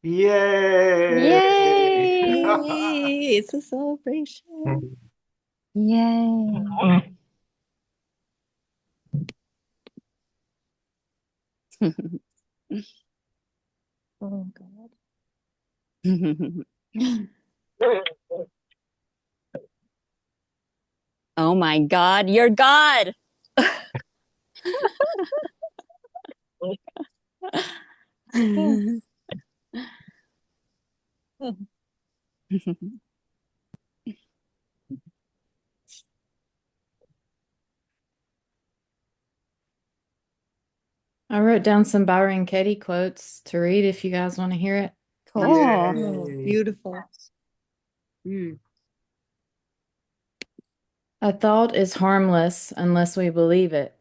Yay! Yay! It's a celebration. Yay. Oh God. Oh my God, you're God. I wrote down some Byron Katie quotes to read if you guys want to hear it. Cool. Oh, Yay! beautiful. A thought is harmless unless we believe it.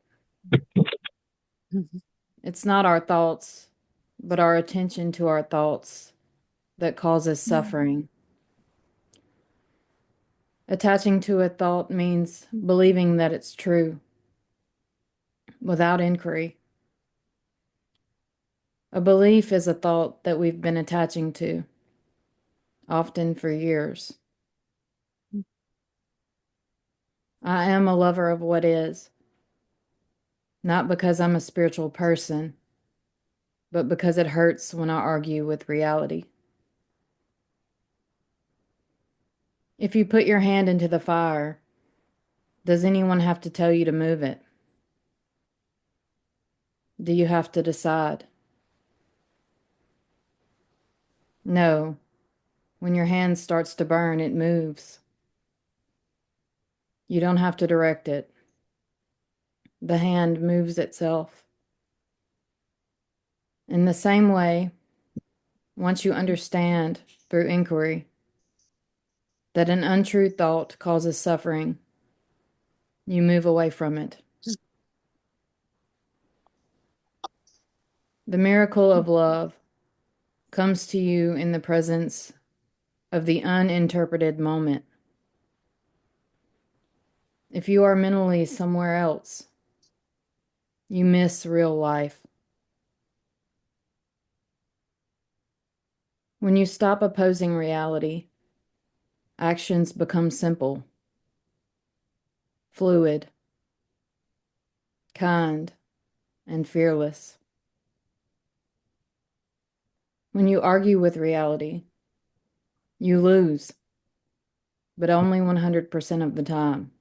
It's not our thoughts, but our attention to our thoughts that causes suffering. Attaching to a thought means believing that it's true without inquiry. A belief is a thought that we've been attaching to, often for years. I am a lover of what is, not because I'm a spiritual person, but because it hurts when I argue with reality. If you put your hand into the fire, does anyone have to tell you to move it? Do you have to decide? No. When your hand starts to burn, it moves. You don't have to direct it. The hand moves itself. In the same way, once you understand through inquiry that an untrue thought causes suffering, you move away from it. The miracle of love comes to you in the presence of the uninterpreted moment. If you are mentally somewhere else, you miss real life. When you stop opposing reality, actions become simple, fluid, kind, and fearless. When you argue with reality, you lose, but only 100% of the time.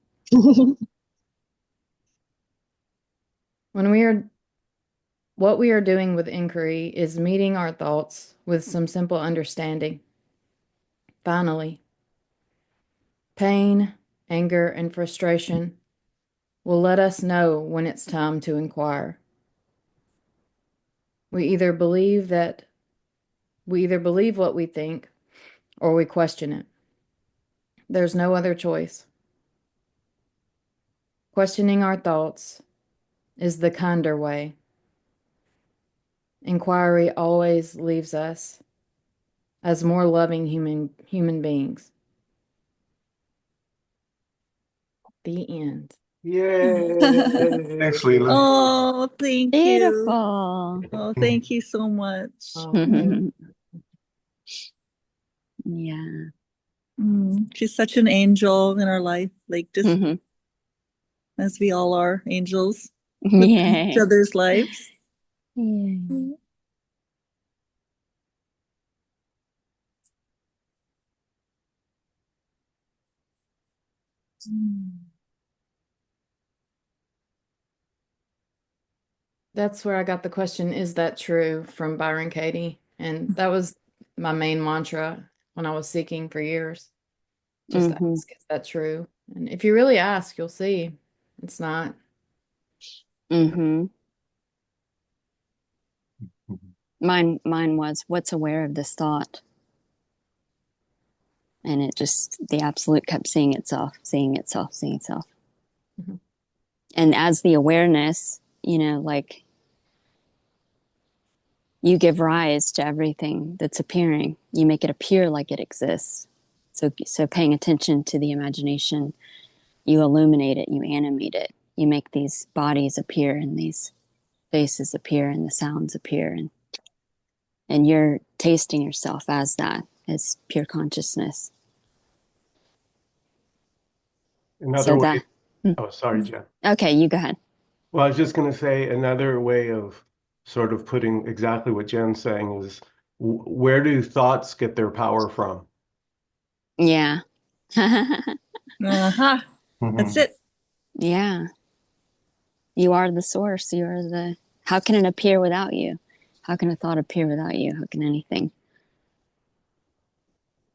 What we are doing with inquiry is meeting our thoughts with some simple understanding. Finally, pain, anger, and frustration will let us know when it's time to inquire. We either believe what we think or we question it. There's no other choice. Questioning our thoughts is the kinder way. Inquiry always leaves us as more loving human beings. The end. Yay! Thanks, Leela. Oh, thank you. Beautiful. Oh, thank you so much. Yeah. She's such an angel in our life, like just as we all are angels with each Yeah. other's lives. Yeah. That's where I got the question, is that true, from Byron Katie? And that was my main mantra when I was seeking for years. Just ask, is that true? And if you really ask, you'll see it's not. Mine was, what's aware of this thought? And it just, the absolute kept seeing itself, seeing itself, seeing itself. And as the awareness, like you give rise to everything that's appearing. You make it appear like it exists. So paying attention to the imagination, you illuminate it, you animate it, you make these bodies appear in these faces appear and the sounds appear, and you're tasting yourself as that, as pure consciousness. Another way. Oh, sorry, Jen. Okay, you go ahead. Well, I was just going to say another way of sort of putting exactly what Jen's saying is where do thoughts get their power from? Yeah. Uh-huh. That's it. Yeah. You are the source. You are the... How can it appear without you? How can a thought appear without you? How can anything?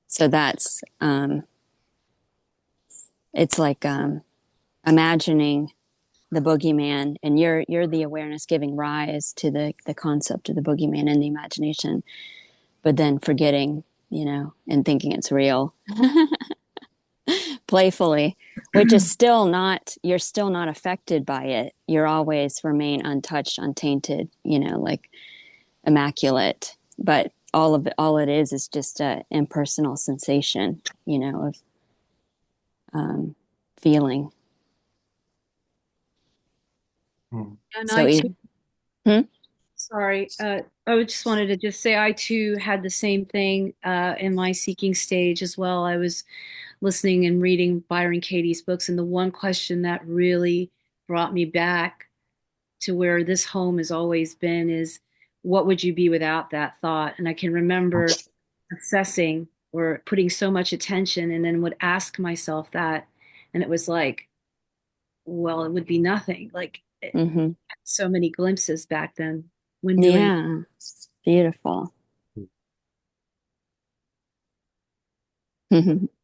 So that's... it's like imagining the boogeyman, and you're the awareness giving rise to the concept of the boogeyman in the imagination, but then forgetting, and thinking it's real. Playfully, which is still not, you're still not affected by it. You're always remain untouched, untainted, like immaculate. But all it is just a impersonal sensation, of feeling. And So sorry, I just wanted to just say I too had the same thing in my seeking stage as well. I was listening and reading Byron Katie's books, and the one question that really brought me back to where this home has always been is, what would you be without that thought? And I can remember obsessing or putting so much attention, and then would ask myself that, and it was like, well, it would be nothing. Like so many glimpses back then when doing. Yeah, beautiful.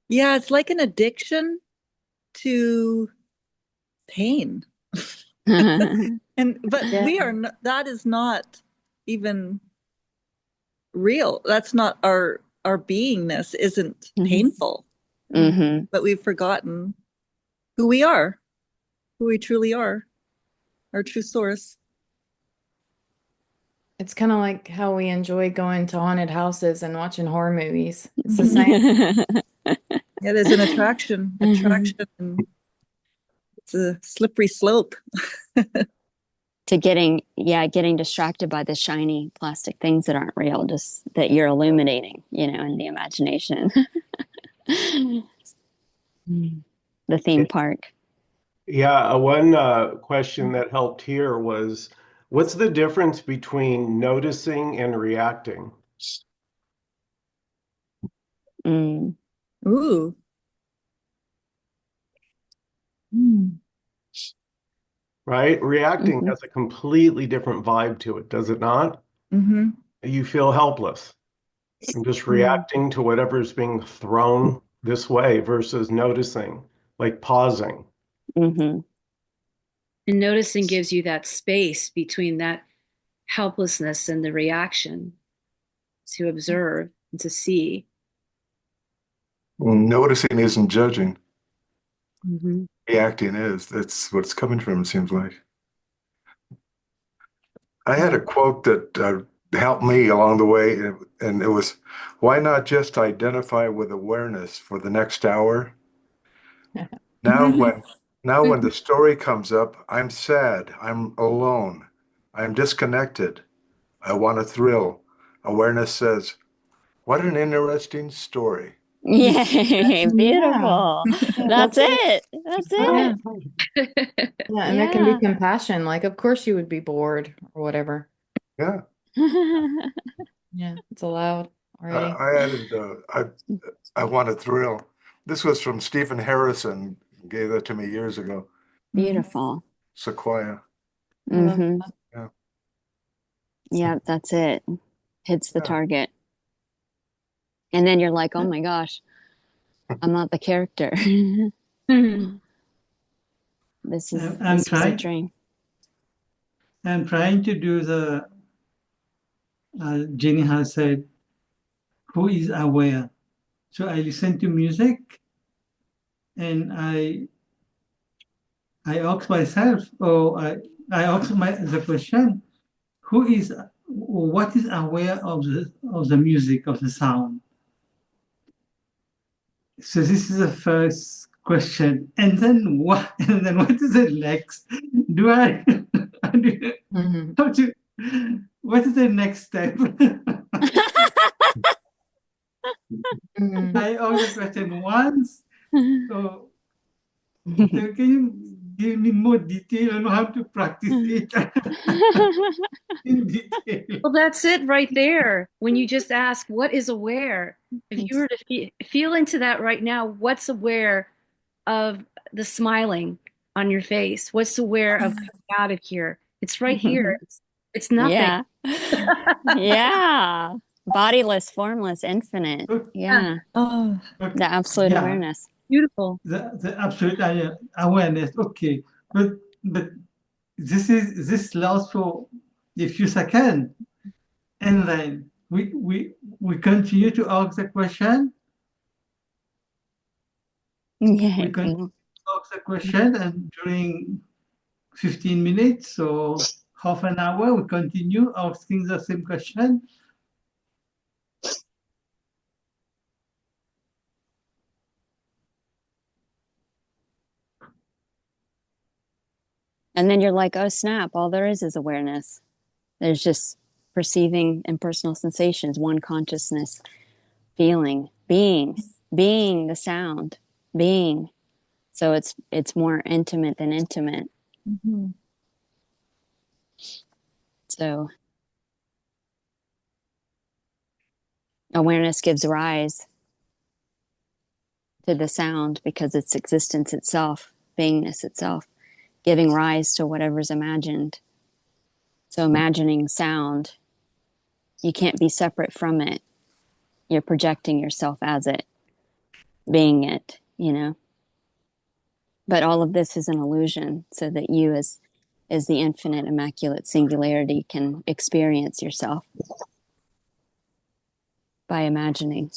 Yeah, it's like an addiction to pain. But we are not, that is not even real. That's not our beingness isn't painful. But we've forgotten who we are, who we truly are, our true source. It's kind of like how we enjoy going to haunted houses and watching horror movies. It's the same. Yeah, there's an attraction. And it's a slippery slope. To getting distracted by the shiny plastic things that aren't real, just that you're illuminating, in the imagination. The theme park. Yeah, one question that helped here was, what's the difference between noticing and reacting? Ooh. Right? Reacting has a completely different vibe to it, does it not? You feel helpless and just reacting to whatever's being thrown this way versus noticing, like pausing. And noticing gives you that space between that helplessness and the reaction to observe and to see. Noticing isn't judging. Reacting is. That's what it's coming from, it seems like. I had a quote that helped me along the way, and it was, why not just identify with awareness for the next hour? Now when the story comes up, I'm sad, I'm alone, I'm disconnected, I want a thrill. Awareness says, what an interesting story. Yay, beautiful. That's it. That's it. Yeah, and there can be compassion. Like, of course you would be bored or whatever. Yeah. Yeah, it's allowed already. I added, I want a thrill. This was from Stephen Harrison, gave that to me years ago. Beautiful. Sequoia. Yeah. Yeah, that's it. Hits the target. And then you're like, oh my gosh, I'm not the character. This is a dream. I'm trying to do the, Jenny has said, who is aware? So I listen to music and I ask myself, or I ask the question, what is aware of the music, of the sound? So this is the first question. And then what is the next? Do I Mhm. how to, what is the next step? Mhm. I asked the question once. So, so can you give me more detail on how to practice it in detail? Well, that's it right there. When you just ask, what is aware? If you were to feel into that right now, what's aware of the smiling on your face? What's aware of coming out of here? It's right here. It's nothing. Yeah. Yeah. Bodiless, formless, infinite. Yeah, Yeah. Oh, Okay. The absolute Yeah, awareness. beautiful. the absolute awareness. Okay, but this lasts for a few seconds, and then we continue to ask the question. Yeah. We continue to ask the question, and during 15 minutes or half an hour, we continue asking the same question. And then you're like, oh snap, all there is awareness. There's just perceiving impersonal sensations, one consciousness, feeling, being the sound, being. So it's more intimate than intimate. mm-hmm. So awareness gives rise to the sound because it's existence itself, beingness itself, giving rise to whatever's imagined. So imagining sound, you can't be separate from it. You're projecting yourself as it, being it, you know. But all of this is an illusion so that you as the infinite immaculate singularity can experience yourself by imagining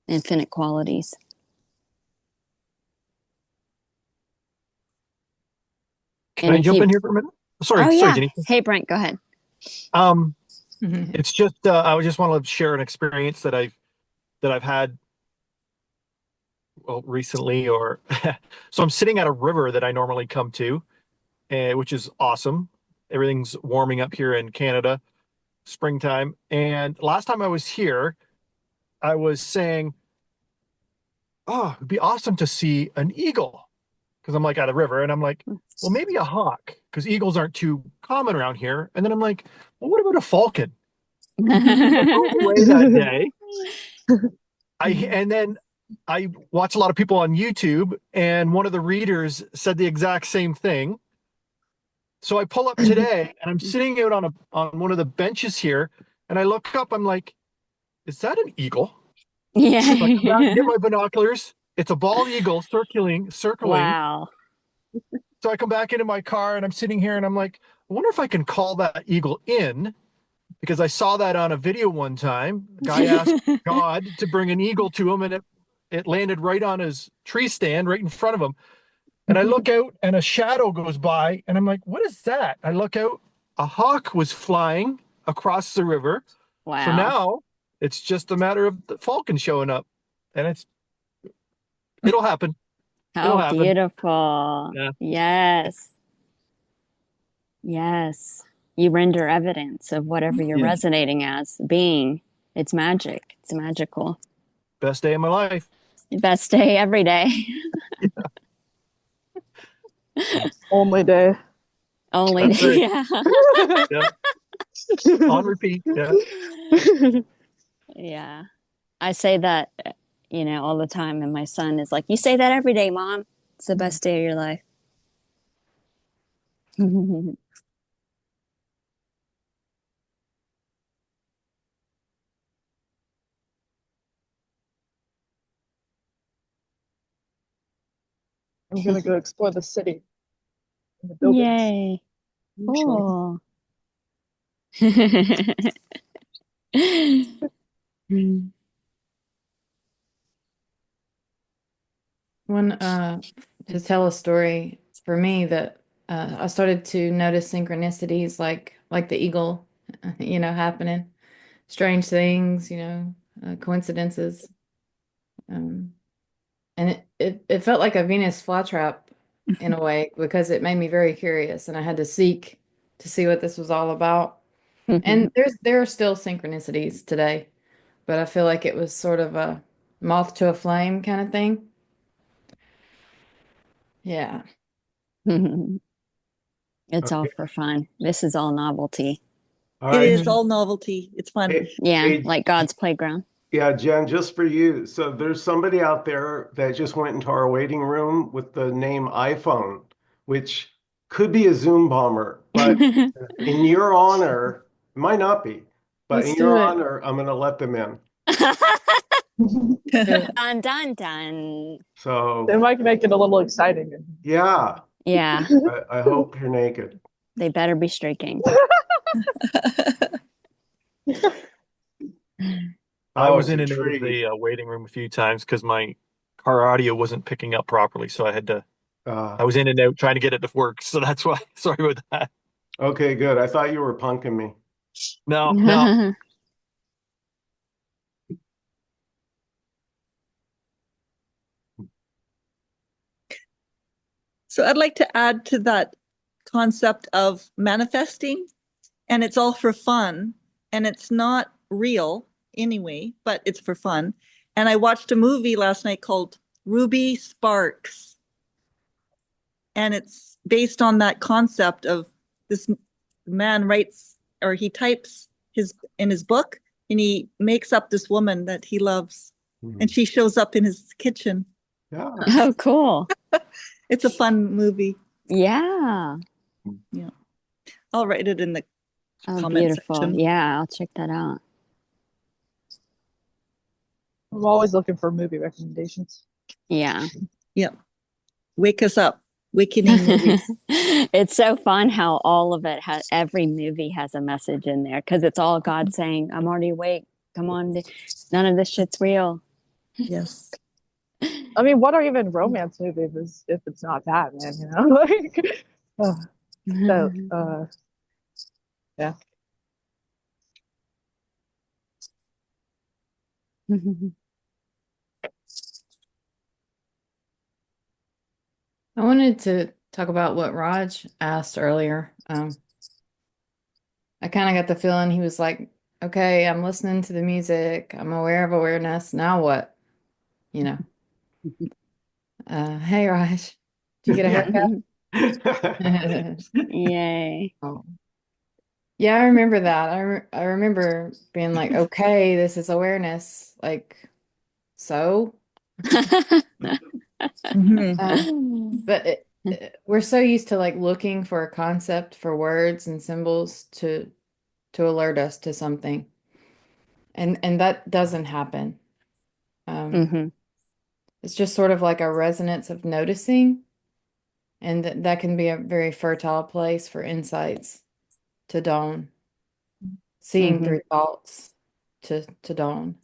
infinite qualities. Can And I if jump you, in here for a minute? oh Sorry, yeah, Jenny. hey Brent, go ahead. Um, Mhm. it's just I just want to share an experience that I've had well recently, or so I'm sitting at a river that I normally come to, which is awesome. Everything's warming up here in Canada, springtime. And last time I was here, I was saying, "Oh, it'd be awesome to see an eagle," because I'm like at a river, and I'm like, "Well, maybe a hawk," because eagles aren't too common around here. And then I'm like, "Well, what about a falcon?" I drove away that day. And then I watch a lot of people on YouTube, and one of the readers said the exact same thing. So I pull up today, and I'm sitting out on one of the benches here, and I look up. I'm like, "Is that an eagle?" So I come back and get Yeah. my binoculars. It's a bald eagle circling. Wow. So I come back into my car, and I'm sitting here, and I'm like, "I wonder if I can call that eagle in." Because I saw that on a video one time. A guy asked God to bring an eagle to him, and it landed right on his tree stand right in front of him. And I look out, and a shadow goes by, and I'm like, "What is that?" I look out, a hawk was flying across the river. So Wow. now it's just a matter of the falcon showing up, and it'll happen. It'll How happen. beautiful. Yeah. Yes. Yes. You render evidence of whatever you're Yeah. resonating as being. It's magic. It's magical. Best day of my life. Best day every day. Only day. Only That's right. yeah. Yeah. On repeat. Yeah. Yeah. I say that, all the time. And my son is like, you say that every day, Mom. It's the best day of your life. I'm gonna go explore the city and the buildings. Yay. Actually. Cool. One to tell a story for me that I started to notice synchronicities like the eagle, happening, strange things, coincidences. And it felt like a Venus flytrap in a way because it made me very curious and I had to seek to see what this was all about. And there are still synchronicities today, but I feel like it was sort of a moth to a flame kind of thing. Yeah. It's all for fun. This is all novelty. All It right. is all novelty. It's fun. Yeah, Hey, like God's playground. yeah, Jen, just for you. So there's somebody out there that just went into our waiting room with the name iPhone, which could be a Zoom bomber, but in your honor, it might not be, but Let's in do your it. honor, I'm going to let them in. Dun dun dun. So It might make it a little exciting. yeah, Yeah, I hope you're naked. they better be streaking. I Oh, was it's in a and out of tree. the waiting room a few times because my car audio wasn't picking up properly, so I had to. I was in and out trying to get it to work, so that's why. Sorry about that. Okay, good. I thought you were punking me. No, no. So I'd like to add to that concept of manifesting, and it's all for fun, and it's not real anyway, but it's for fun. And I watched a movie last night called Ruby Sparks, and it's based on that concept of this man writes or he types in his book, and he makes up this woman that he loves, and she shows up in his kitchen. Yeah. Oh, cool. It's a fun movie. Yeah. Yeah. I'll write it in the comment beautiful. section. Yeah, I'll check that out. I'm always looking for movie recommendations. Yeah. Yep. Wake us up. Wakening movies. It's so fun how all of it has, every movie has a message in there because it's all God saying, I'm already awake. Come on. None of this shit's real. Yes. I mean, what are even romance movies if it's not that, man, you know? Yeah. I wanted to talk about what Raj asked earlier. I kind of got the feeling he was like, okay, I'm listening to the music. I'm aware of awareness. Now what? You know. Hey, Raj, did you get a haircut? Yay. Oh. Yeah, I remember that. I remember being like, okay, this is awareness. Like, so? But we're so used to like looking for a concept for words and symbols to alert us to something. And that doesn't happen. It's just sort of like a resonance of noticing. And that can be a very fertile place for insights to dawn, seeing through thoughts to dawn.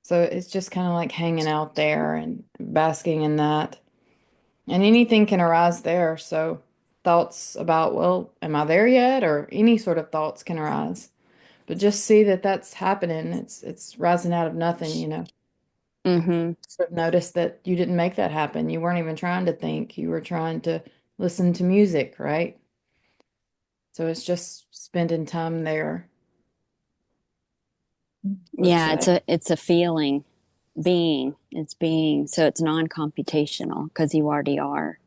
So it's just kind of like hanging out there and basking in that. And anything can arise there. So thoughts about, well, am I there yet? Or any sort of thoughts can arise. But just see that that's happening. It's rising out of nothing, you know. So notice that you didn't make that happen. You weren't even trying to think. You were trying to listen to music, right? So it's just spending time there. Yeah, it's a feeling, being. It's being. So it's non-computational because you already are.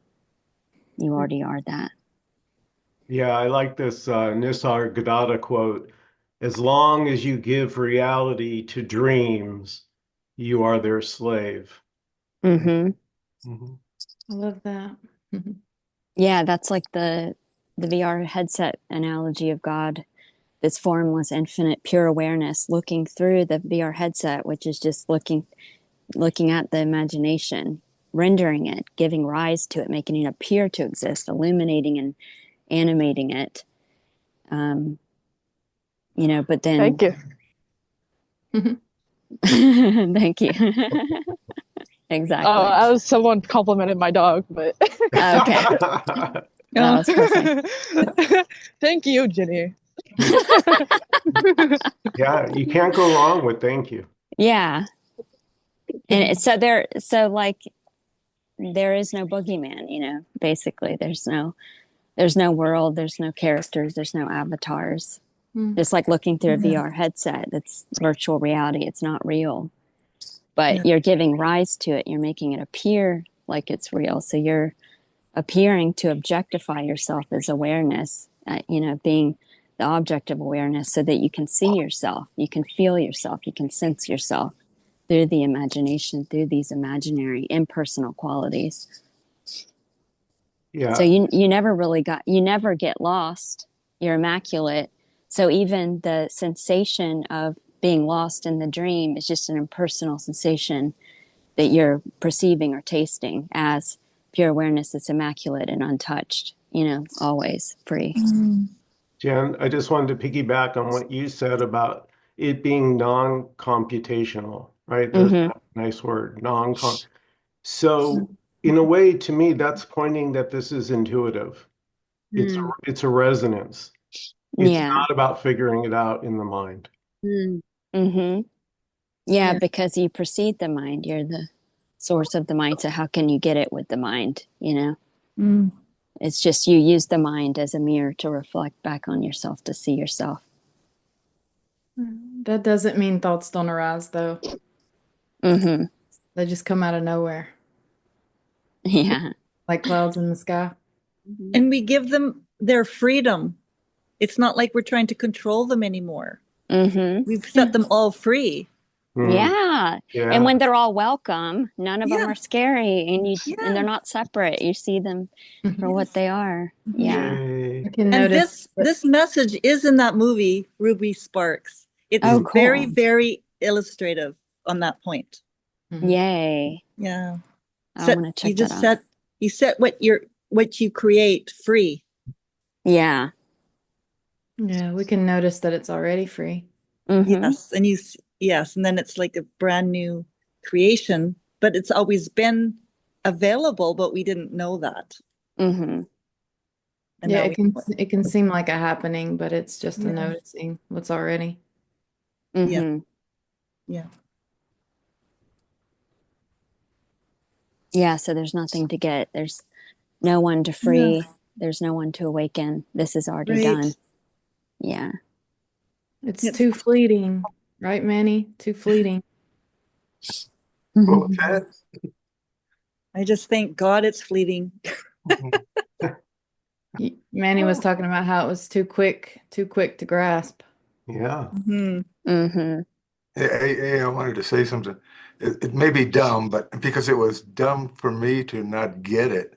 You already are that. Yeah, I like this Nisargadatta quote. As long as you give reality to dreams, you are their slave. I love that. Yeah, that's like the VR headset analogy of God. This formless, infinite, pure awareness looking through the VR headset, which is just looking at the imagination, rendering it, giving rise to it, making it appear to exist, illuminating and animating it. You know, but then Thank you. Thank you. Exactly. I was someone complimented my dog, but okay. That was perfect. Thank you, Ginny. Yeah, you can't go wrong with thank you. Yeah. And so like there is no boogeyman, you know, basically. There's no world, there's no characters, there's no avatars. Just like looking through a VR headset, it's virtual reality, it's not real. But you're giving rise to it, you're making it appear like it's real. So you're appearing to objectify yourself as awareness, you know, being the object of awareness so that you can see yourself, you can feel yourself, you can sense yourself through the imagination, through these imaginary impersonal qualities. Yeah. So you never get lost. You're immaculate. So even the sensation of being lost in the dream is just an impersonal sensation that you're perceiving or tasting as pure awareness that's immaculate and untouched, you know, always free. Jen, I just wanted to piggyback on what you said about it being non-computational, right? There's that nice word, non-com. So in a way, to me, that's pointing that this is intuitive. It's a resonance. It's not about figuring it out in the mind. Yeah, because you precede the mind. You're the source of the mind. So how can you get it with the mind, you know? It's just you use the mind as a mirror to reflect back on yourself, to see yourself. That doesn't mean thoughts don't arise, though. They just come out of nowhere. Yeah. Like clouds in the sky. And we give them their freedom. It's not like we're trying to control them anymore. We've set them all free. Yeah. And when they're all welcome, none of them are scary, and they're not separate. You see them for what they are. Yeah. And this message is in that movie, Ruby Sparks. It's cool. very, very illustrative on that point. Yay. Yeah. I want to check that out. You set what you create free. Yeah. Yeah, we can notice that it's already free. Yes. And then it's like a brand new creation, but it's always been available, but we didn't know that. Yeah, it can seem like a happening, but it's just a noticing what's already. Yeah. Yeah, so there's nothing to get. There's no one to free. There's no one to awaken. This is already done. Yeah. It's too fleeting, right, Manny? Too fleeting. Okay. I just thank God it's fleeting. Manny was talking about how it was too quick to grasp. Yeah. Hey, I wanted to say something. It may be dumb, but because it was dumb for me to not get it.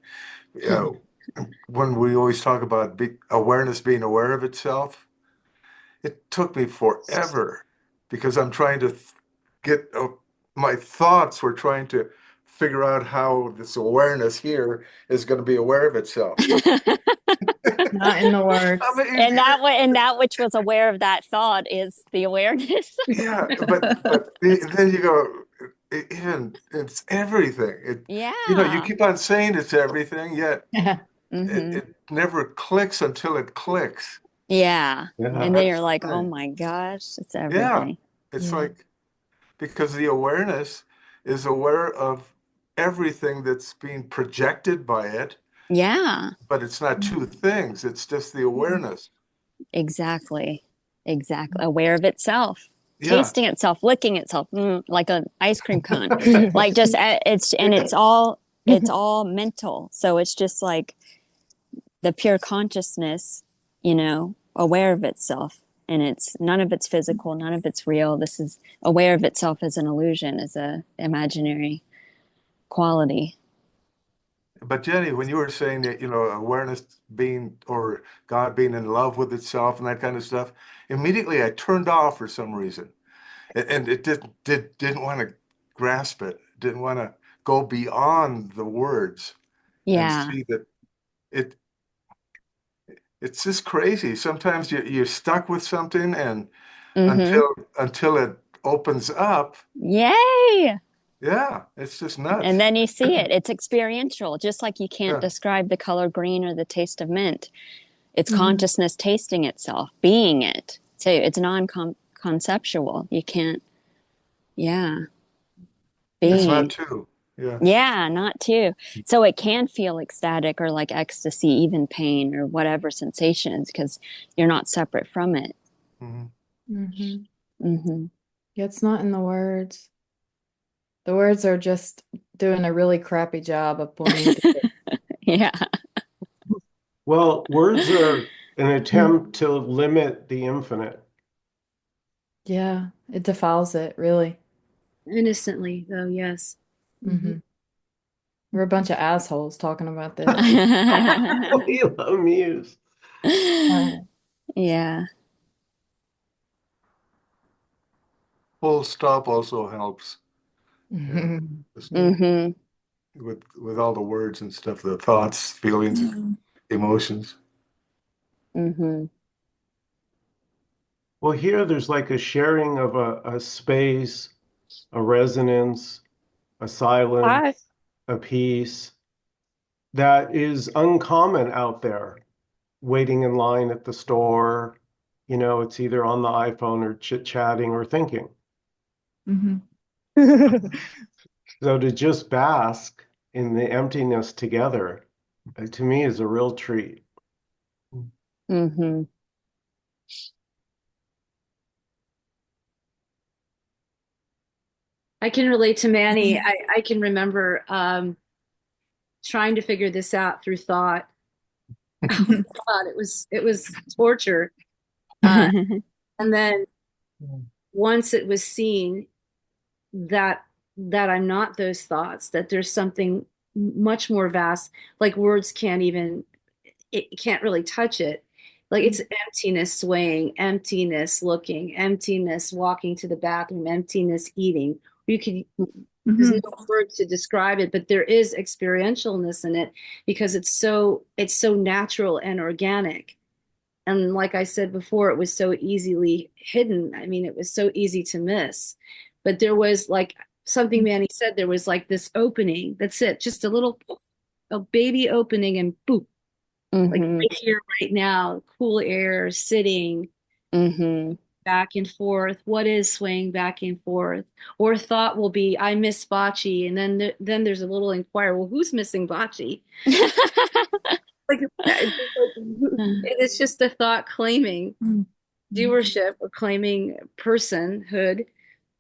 When we always talk about awareness being aware of itself, it took me forever because I'm trying to get my thoughts were trying to figure out how this awareness here is going to be aware of itself. Not in the words. I mean, and that which was aware of that thought is the awareness. Yeah, but then you go, it's everything. You know, you keep on saying it's everything, yet it never clicks until it clicks. Yeah. And then you're like, oh my gosh, it's everything. Yeah. It's like, because the awareness is aware of everything that's being projected by it. Yeah. But it's not two things. It's just the awareness. Exactly. Aware of itself. Tasting itself, licking itself, like an ice cream cone. Like just it's all mental. So it's just like the pure consciousness, you know, aware of itself, and none of it's physical, none of it's real. This is aware of itself as an illusion, as a imaginary quality. But Jenny, when you were saying that, you know, awareness being, or God being in love with itself and that kind of stuff, immediately I turned off for some reason, and it didn't want to grasp it, didn't want to go beyond the words and see that it's just crazy. Sometimes you're stuck with something, and until it opens up. Yay! Yeah, it's just nuts. And then you see it. It's experiential, just like you can't describe the color green or the taste of mint. It's consciousness tasting itself, being it. So it's non-conceptual. You can't, being. It's not two. Yeah. Yeah, not too. So it can feel ecstatic or like ecstasy, even pain or whatever sensations, because you're not separate from it. Mhm. Yeah, it's not in the words. The words are just doing a really crappy job of pointing to it. Yeah. Well, words are an attempt to limit the infinite. Yeah, it defiles it, really. Innocently, though, yes. We're a bunch of assholes talking about this. Leela Muse. Yeah. Full stop also helps. Yeah. Just Mm-hmm. with all the words and stuff, the thoughts, feelings, emotions. Mm-hmm. Well, here there's like a sharing of a space, a resonance, a silence, Hi. a peace that is uncommon out there, waiting in line at the store. It's either on the iPhone or chit-chatting or thinking. So to just bask in the emptiness together, to me, is a real treat. Mm-hmm. I can relate to Manny. I can remember trying to figure this out through thought. Oh God, it was torture. Uh, and then once it was seen that I'm not those thoughts, that there's something much more vast, like words can't even, it can't really touch it. Like it's emptiness swaying, emptiness looking, emptiness walking to the bathroom, emptiness eating. You can, there's no word to describe it, but there is experientialness in it because it's so natural and organic. And like I said before, it was so easily hidden. I mean, it was so easy to miss. But there was like something Manny said, there was like this opening. That's it, just a baby opening and boop, like Mm-hmm. right here, right now, cool air, sitting Mm-hmm. back and forth. What is swaying back and forth? Or thought will be, I miss bocce. And then there's a little inquire, well, who's missing bocce? Like it's just a thought claiming viewership or claiming personhood.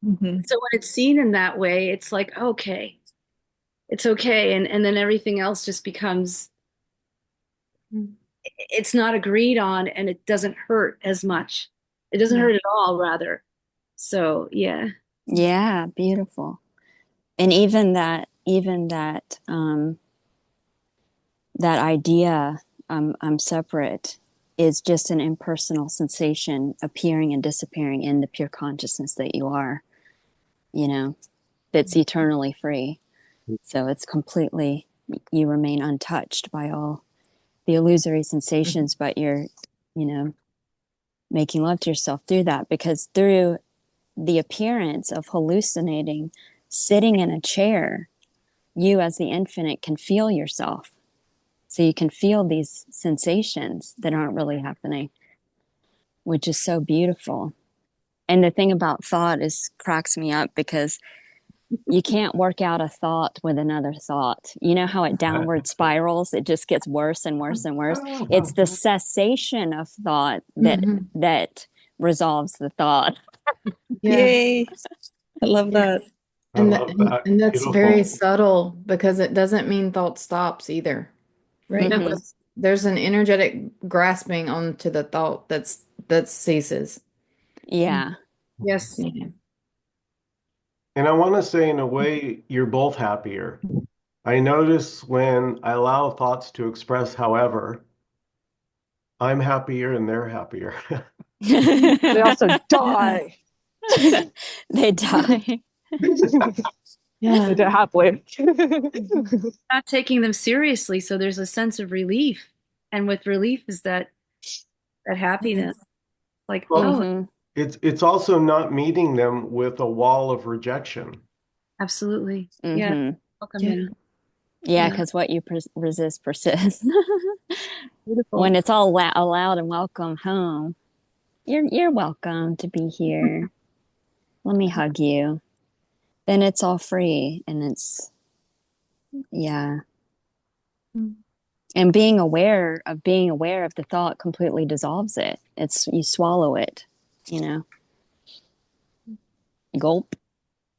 So when it's seen in that way, it's like, okay, it's okay. And then everything else just becomes, it's not agreed on and it doesn't hurt as much. It doesn't hurt at all, rather. So yeah. Yeah, beautiful. And that idea, I'm separate, is just an impersonal sensation appearing and disappearing in the pure consciousness that you are, that's eternally free. So it's completely, you remain untouched by all the illusory sensations, but you're, making love to yourself through that, because through the appearance of hallucinating, sitting in a chair, you as the infinite can feel yourself. So you can feel these sensations that aren't really happening, which is so beautiful. And the thing about thought is cracks me up because you can't work out a thought with another thought. You know how it downward spirals? It just gets worse and worse and worse. It's the cessation of thought that resolves the thought. Yay. I love that. I love that. And that's very Beautiful. subtle because it doesn't mean thought stops either. Right. There's an energetic grasping onto the thought that ceases. Yeah. Yes. And I want to say, in a way, you're both happier. I notice when I allow thoughts to express, however, I'm happier and they're happier. They also die. They die. They die happily. Not taking them seriously, so there's a sense of relief. And with relief is that happiness. Like, Well, oh, it's also not meeting them with a wall of rejection. absolutely. Yeah. Welcome in. Yeah, because what you resist persists. Beautiful. When it's all allowed and welcome home, you're welcome to be here. Let me hug you. Then it's all free and it's Yeah. Mm. And being aware of the thought completely dissolves it. It's you swallow it, you know. Gulp.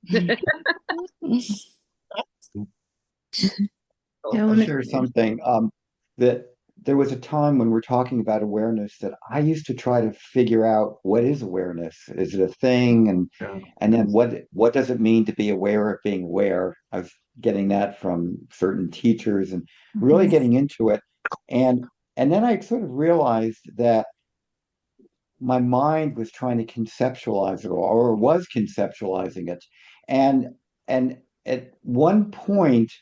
Yeah, I'll share something. That there was a time when we're talking about awareness that I used to try to figure out what is awareness? Is it a thing? Yeah. And then what does it mean to be aware of being aware? I was getting that from certain teachers and really getting into it. And and then I sort of realized that my mind was trying to conceptualize it or was conceptualizing it. And and at one point,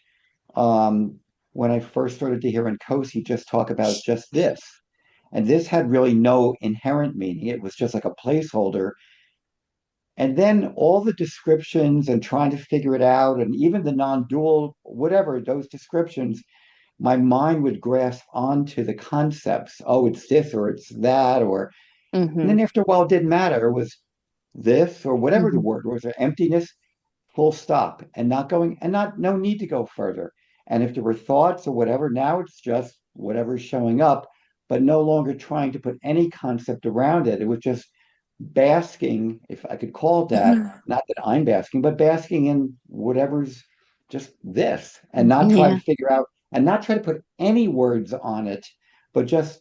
um, when I first started to hear Nkosi just talk about just this, and this had really no inherent meaning. It was just like a placeholder. And then all the descriptions and trying to figure it out, and even the non-dual, whatever, those descriptions, my mind would grasp onto the concepts. Oh, it's this or it's that, or and Mm-hmm. then after a while, it didn't matter. It was this or whatever the word was, or emptiness, full stop, and not going, and not, no need to go further. And if there were thoughts or whatever, now it's just whatever's showing up, but no longer trying to put any concept around it. It was just basking, if I could call it that, not that I'm basking, but basking in whatever's just this, and not try to Yeah. figure out, and not try to put any words on it, but just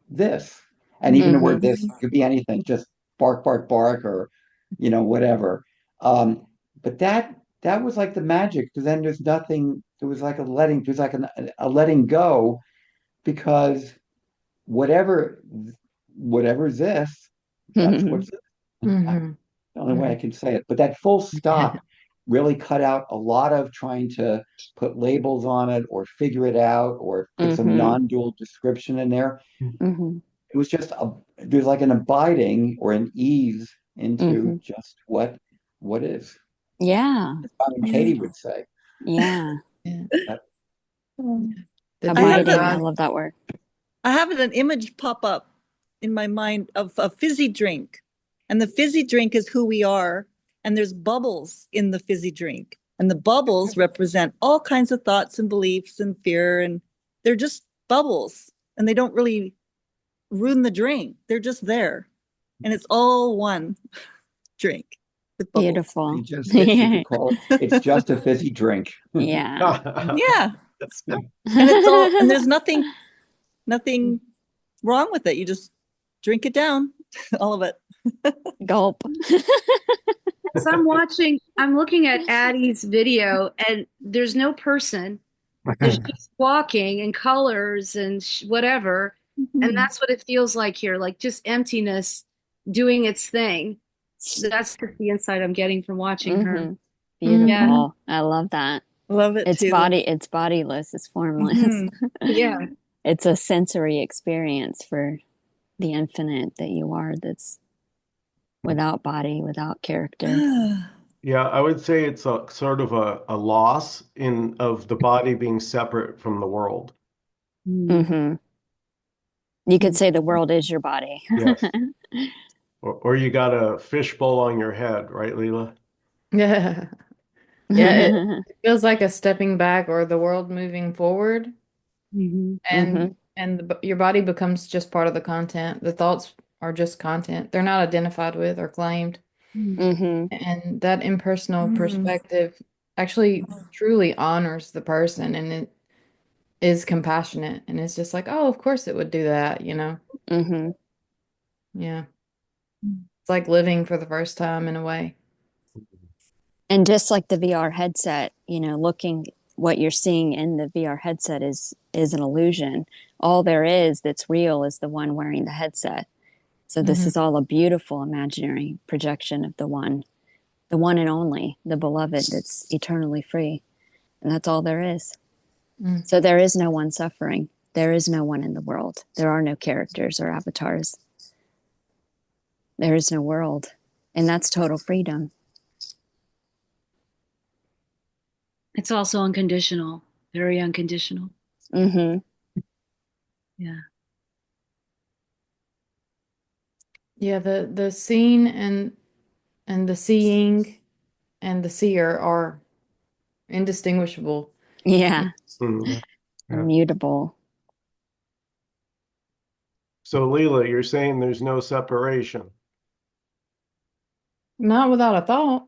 this. And even the word Mm-hmm. this could be anything, just bark, bark, bark, or whatever. But that was like the magic, because then there's nothing, it was like there's like a letting go, because whatever whatever's this, that's what's Mm-hmm. the only way I can say it. But that full stop really cut out a lot of trying to put labels on it or figure it out or put some Mm-hmm. non-dual description in there. Mm-hmm. It was just there's like an abiding or an ease into Mm-hmm. just what is. Yeah. As Byron Katie would say. Yeah. Yeah. That, The I have Abiding. I a, love that word. I have an image pop up in my mind of a fizzy drink, and the fizzy drink is who we are, and there's bubbles in the fizzy drink, and the bubbles represent all kinds of thoughts and beliefs and fear, and they're just bubbles, and they don't really ruin the drink. They're just there, and it's all one drink with bubbles. Beautiful. you could call it, it's just a fizzy drink. Yeah. Yeah, That's good. and it's all, and there's nothing wrong with it. You just drink it down, all of it. Gulp. So I'm looking at Addie's video, and there's no person. There's just walking and colors and whatever. And that's what it feels like here, like just emptiness doing its thing. That's just the insight I'm getting from watching her. Mm-hmm. Beautiful. Yeah. I love that. Love it too. It's bodiless, it's formless. Yeah. It's a sensory experience for the infinite that you are, that's without body, without character. Yeah, I would say it's a sort of a loss of the body being separate from the world. Mm-hmm. You could say the world is your body. Yes. Or you got a fishbowl on your head, right, Leela? Yeah. Yeah, it feels like a stepping back or the world moving forward, Mm-hmm. and your body becomes just part of the content. The thoughts are just content. They're not identified with or claimed. Mm-hmm. And that impersonal perspective actually truly honors the person, and it is compassionate, and it's just like, oh, of course it would do that, you know? Mm-hmm. Yeah. It's like living for the first time in a way. And just like the VR headset, looking, what you're seeing in the VR headset is an illusion. All there is that's real is the one wearing the headset. So this is all a beautiful imaginary projection of the one and only, the beloved that's eternally free. And that's all there is. So there is no one suffering. There is no one in the world. There are no characters or avatars. There is no world. And that's total freedom. It's also unconditional, very unconditional. Mm-hmm. Yeah. Yeah, the seen and the seeing and the seer are indistinguishable. Yeah. Yeah. Immutable. So, Leela, you're saying there's no separation. Not without a thought.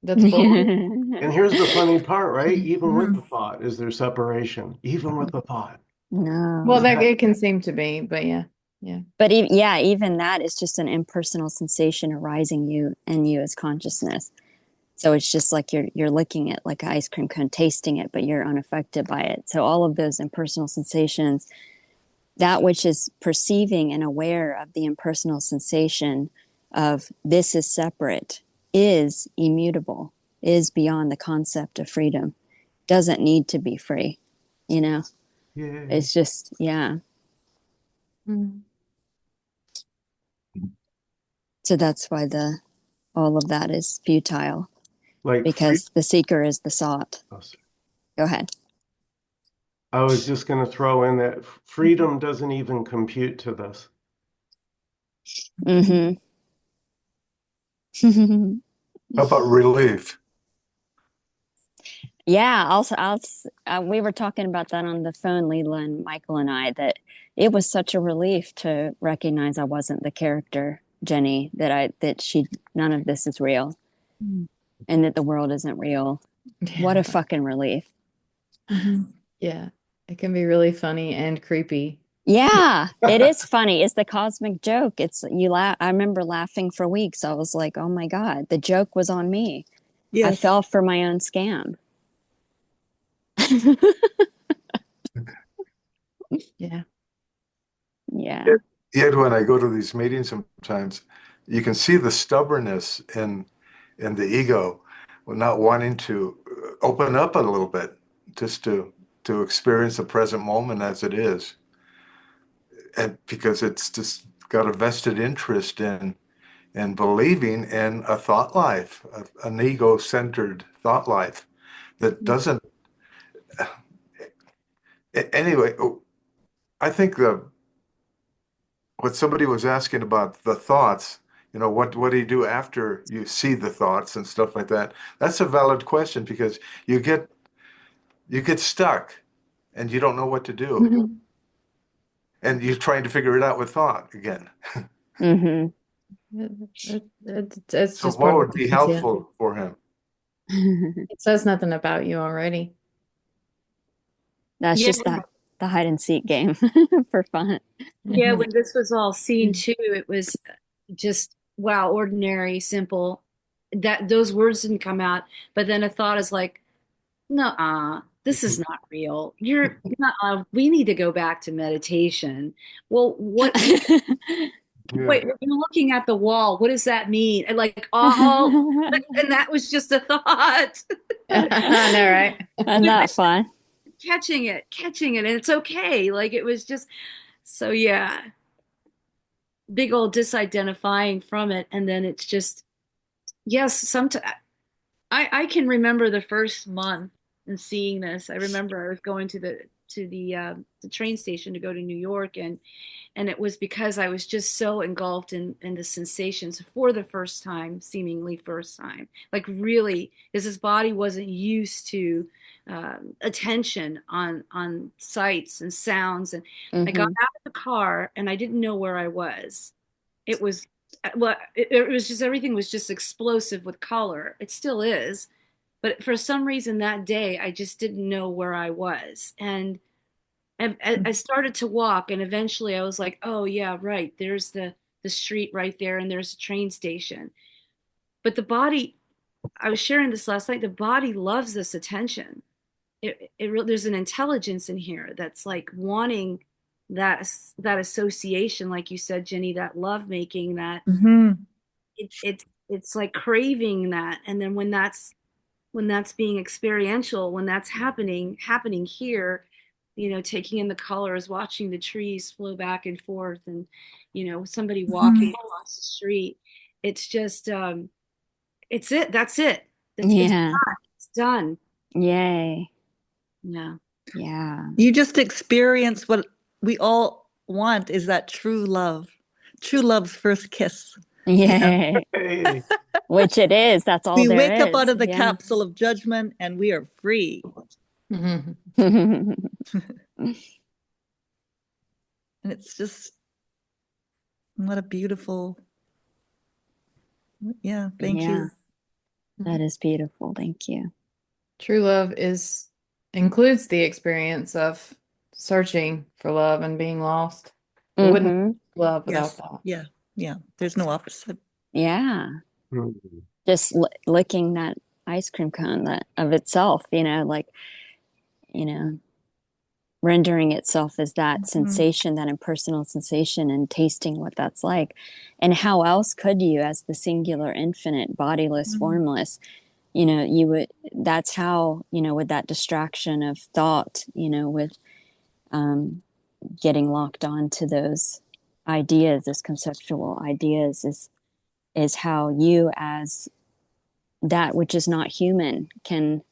That's bold. And here's the funny part, right? Even with the thought, is there separation? Even with the thought. No. Well, it can seem to be, but yeah. But even that is just an impersonal sensation arising in you as consciousness. So it's just like you're looking at like an ice cream cone, tasting it, but you're unaffected by it. So all of those impersonal sensations, that which is perceiving and aware of the impersonal sensation of this is separate, is immutable, is beyond the concept of freedom, doesn't need to be free, you know? Yeah. It's just, yeah. Mm. So that's why all of that is futile, Like because the seeker is the sought. Go ahead. I was just going to throw in that freedom doesn't even compute to this. Mm-hmm. How about relief? Yeah, also, we were talking about that on the phone, Leela and Michael and I, that it was such a relief to recognize I wasn't the character, Jenny, none of this is real, and that the world isn't real. Yeah. What a fucking relief. Yeah, it can be really funny and creepy. Yeah, it is funny. It's the cosmic joke. I remember laughing for weeks. I was like, oh my God, the joke was on me. Yes. I fell for my own scam. Yeah. Yet when I go to these meetings sometimes, you can see the stubbornness in the ego, not wanting to open up a little bit, just to experience the present moment as it is. And because it's just got a vested interest in believing in a thought life, an ego-centered thought life that doesn't. Anyway, I think what somebody was asking about the thoughts, what do you do after you see the thoughts and stuff like that? That's a valid question, because you get stuck and you don't know what to do. And you're trying to figure it out with thought again. Mm-hmm. It's so just what would be helpful for him? It says nothing about you already. That's just the hide and seek game for fun. Yeah, when this was all seen too, it was just, wow, ordinary, simple. Those words didn't come out, but then a thought is like, no, this is not real. You're not, we need to go back to meditation. Well, what? Wait, you're looking at the wall. What does that mean? And like, oh, and that was just a thought. I know, right? And that's fun. Catching it, and it's okay. Like, it was just, so yeah, big old disidentifying from it. And then it's just, yes, sometimes I can remember the first month and seeing this. I remember I was going to the train station to go to New York, and it was because I was just so engulfed in the sensations for the first time, seemingly first time, like really, because his body wasn't used to attention on sights and sounds. And I got out of the car and I didn't know where I was. It was, well, it was just, everything was just explosive with color. It still is. But for some reason that day, I just didn't know where I was. And I started to walk, and eventually I was like, oh yeah, right. There's the street right there, and there's a train station. But the body, I was sharing this last night, the body loves this attention. There's an intelligence in here that's like wanting that association, like you said, Jenny, that love making, that it's like craving that. And then when that's being experiential, when that's happening here, taking in the colors, watching the trees flow back and forth, and somebody walking across the street, it's just that's it. It's done. Yay. Yeah. You just experience what we all want, is that true love, true love's first kiss. Yeah. Hey. Which it is. That's all We there wake up out is. of the Yeah. capsule of judgment and we are free. Mhm. And it's just, what a beautiful, yeah, thank Yeah, you. that is beautiful. Thank you. True love is includes the experience of searching for love and being lost. It wouldn't Mm-hmm. be love without Yes. that. Yeah. Yeah. There's no opposite. Yeah. Mhm. Just licking that ice cream cone that of itself, like, you know, rendering itself as that sensation, that impersonal sensation, and tasting what that's like. And how else could you, as the singular, infinite, bodiless, formless, you would, that's how, with that distraction of thought, with getting locked on to those ideas, those conceptual ideas, is how you, as that which is not human, can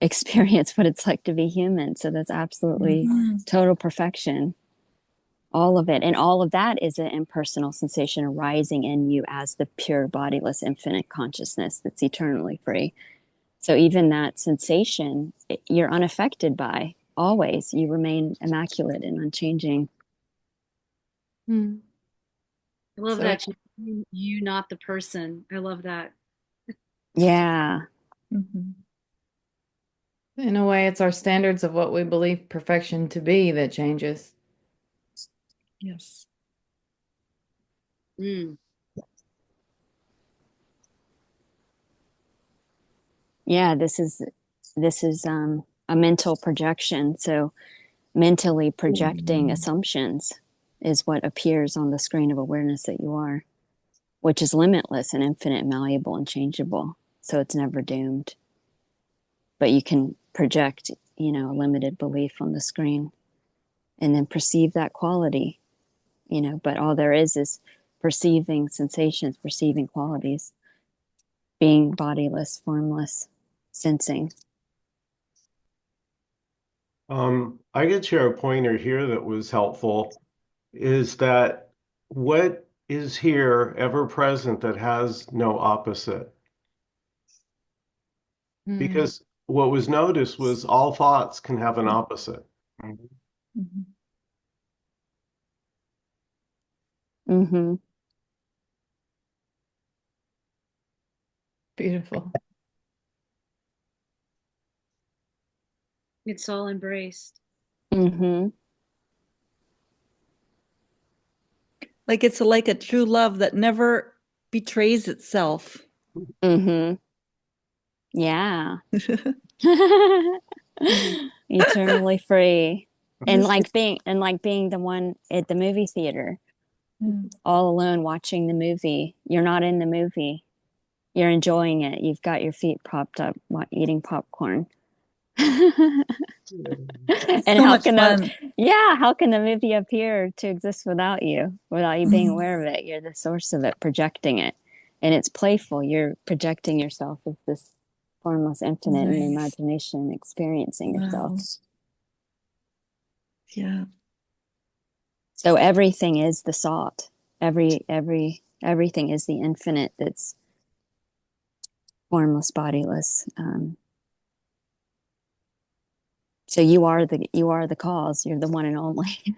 experience what it's like to be human. So that's absolutely total perfection, all of it. And all of that is an impersonal sensation arising in you as the pure, bodiless, infinite consciousness that's eternally free. So even that sensation, you're unaffected by. Always, you remain immaculate and unchanging. Mm. I love So that you, not the person. I love that. Yeah. in a way, it's our standards of what we believe perfection to be that changes. Yes. Mm. Yeah, this is a mental projection. So mentally projecting assumptions is what appears on the screen of awareness that you are, which is limitless and infinite, malleable and changeable. So it's never doomed. But you can project, a limited belief on the screen and then perceive that quality, but all there is perceiving sensations, perceiving qualities, being bodiless, formless, sensing. I could share a pointer here that was helpful, is that what is here ever present that has no opposite? Mm. Because what was noticed was all thoughts can have an opposite. Mm-hmm. Beautiful. It's all embraced. Mm-hmm. Like it's like a true love that never betrays itself. Mm-hmm. Yeah. Eternally free. And like being the one at the movie theater, all alone watching the movie. You're not in the movie. You're enjoying it. You've got your feet propped up eating popcorn. And So how much can fun. how can the movie appear to exist without you being aware of it? You're the source of it, projecting it. And it's playful. You're projecting yourself as this formless infinite in imagination, experiencing yourself. Yeah. So everything is the sought. Everything is the infinite that's formless, bodiless. So you are the cause. You're the one and only.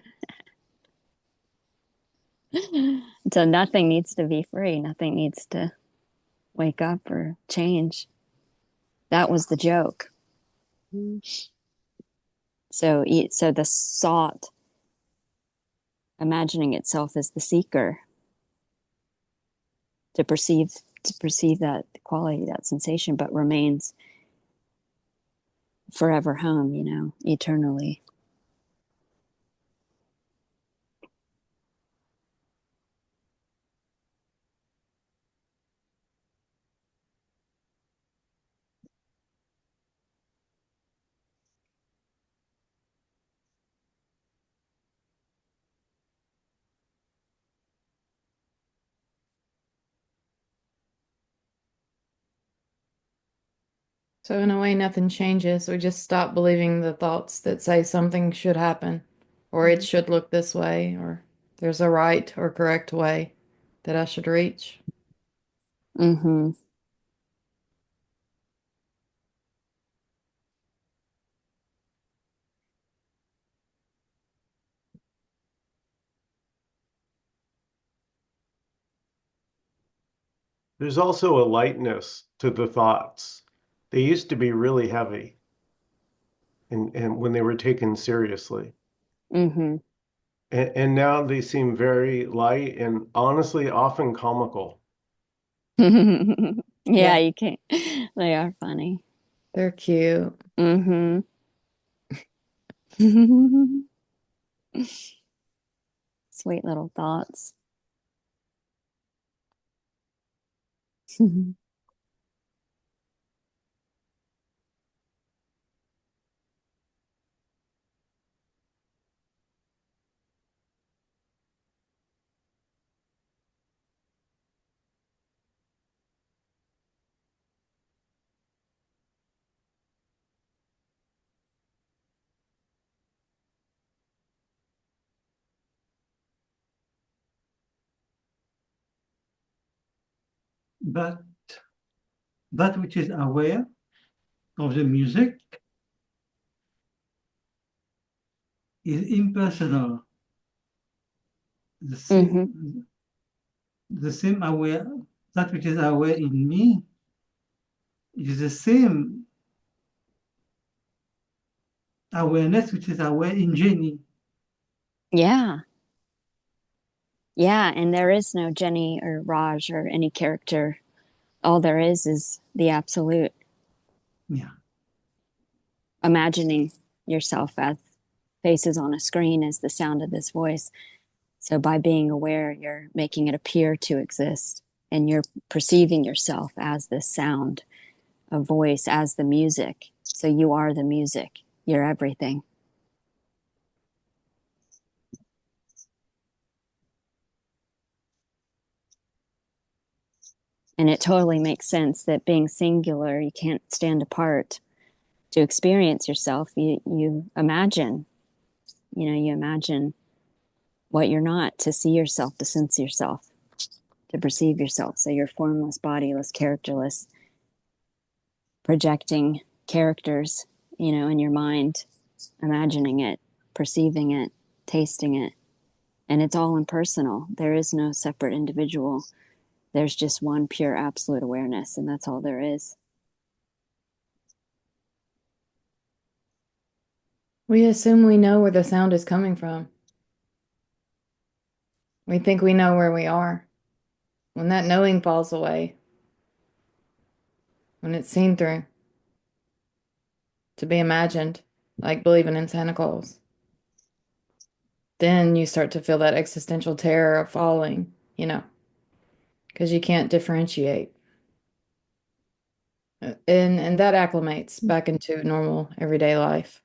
So nothing needs to be free. Nothing needs to wake up or change. That was the joke. So the sought, imagining itself as the seeker, to perceive that quality, that sensation, but remains forever home, eternally. So in a way, nothing changes. We just stop believing the thoughts that say something should happen, or it should look this way, or there's a right or correct way that I should reach. Mm-hmm. There's also a lightness to the thoughts. They used to be really heavy and when they were taken seriously. Mm-hmm. And now they seem very light and honestly often comical. Yeah, Yeah, you can't. They are funny. they're cute. Mm-hmm. Sweet little thoughts. But that which is aware of the music is impersonal. The Mm-hmm. same, the same aware, that which is aware in me is the same awareness which is aware in Jenny. Yeah. Yeah, and there is no Jenny or Raj or any character. All there is the absolute. Yeah. Imagining yourself as faces on a screen is the sound of this voice. So by being aware, you're making it appear to exist, and you're perceiving yourself as this sound, a voice, as the music. So you are the music. You're everything. And it totally makes sense that being singular, you can't stand apart. To experience yourself, you imagine, you imagine what you're not, to see yourself, to sense yourself, to perceive yourself. So you're formless, bodiless, characterless, projecting characters, in your mind, imagining it, perceiving it, tasting it. And it's all impersonal. There is no separate individual. There's just one pure absolute awareness, and that's all there is. We assume we know where the sound is coming from. We think we know where we are. When that knowing falls away, when it's seen through, to be imagined, like believing in Santa Claus, then you start to feel that existential terror of falling, because you can't differentiate. And that acclimates back into normal everyday life.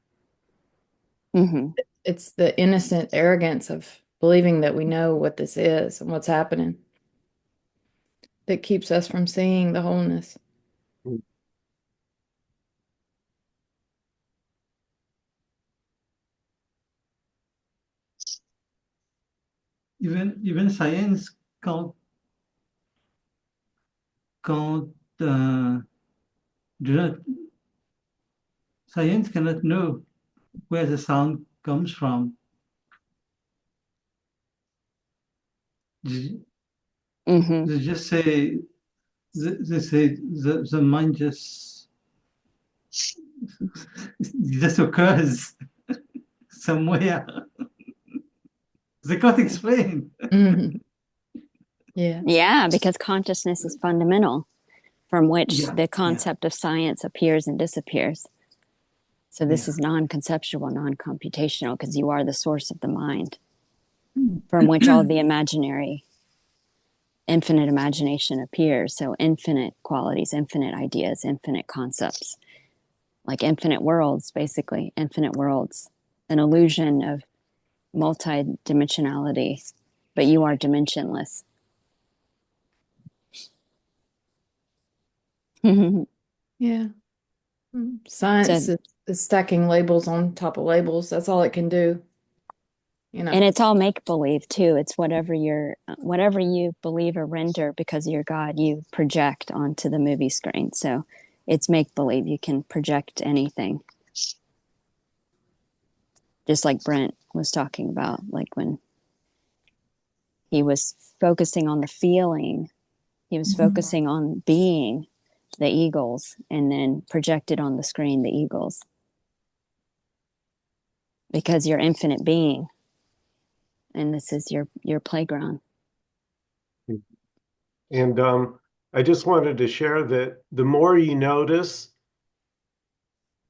Mm-hmm. It's the innocent arrogance of believing that we know what this is and what's happening that keeps us from seeing the wholeness. Even science can't do not science cannot know where the sound comes from. Mm-hmm. They just say they say the mind just occurs somewhere. They can't explain. Mm-hmm. Yeah. Yeah, because consciousness is fundamental, from which Yeah, the concept of science appears and disappears. So this yeah. is non-conceptual, non-computational, because you are the source of the mind, from which all the imaginary, infinite imagination appears. So infinite qualities, infinite ideas, infinite concepts, like infinite worlds, basically, infinite worlds, an illusion of multi-dimensionality, but you are dimensionless. Yeah. Science So is stacking labels on top of labels. That's all it can do. you know. And it's all make believe too. It's whatever you believe or render because of your God, you project onto the movie screen. So it's make believe. You can project anything. Just like Brent was talking about, like when he was focusing on the feeling, he was focusing on being the eagles and then projected on the screen the eagles. Because you're infinite being. And this is your playground. And I just wanted to share that the more you notice,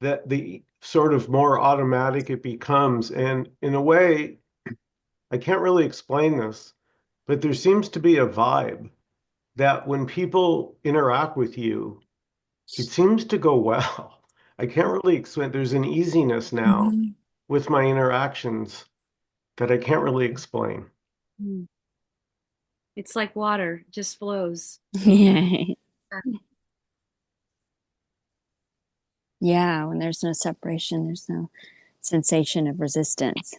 that the sort of more automatic it becomes. And in a way, I can't really explain this, but there seems to be a vibe that when people interact with you, it seems to go well. I can't really explain. There's an easiness now with my interactions that I can't really explain. It's like water, just flows. Yeah, when there's no separation, there's no sensation of resistance.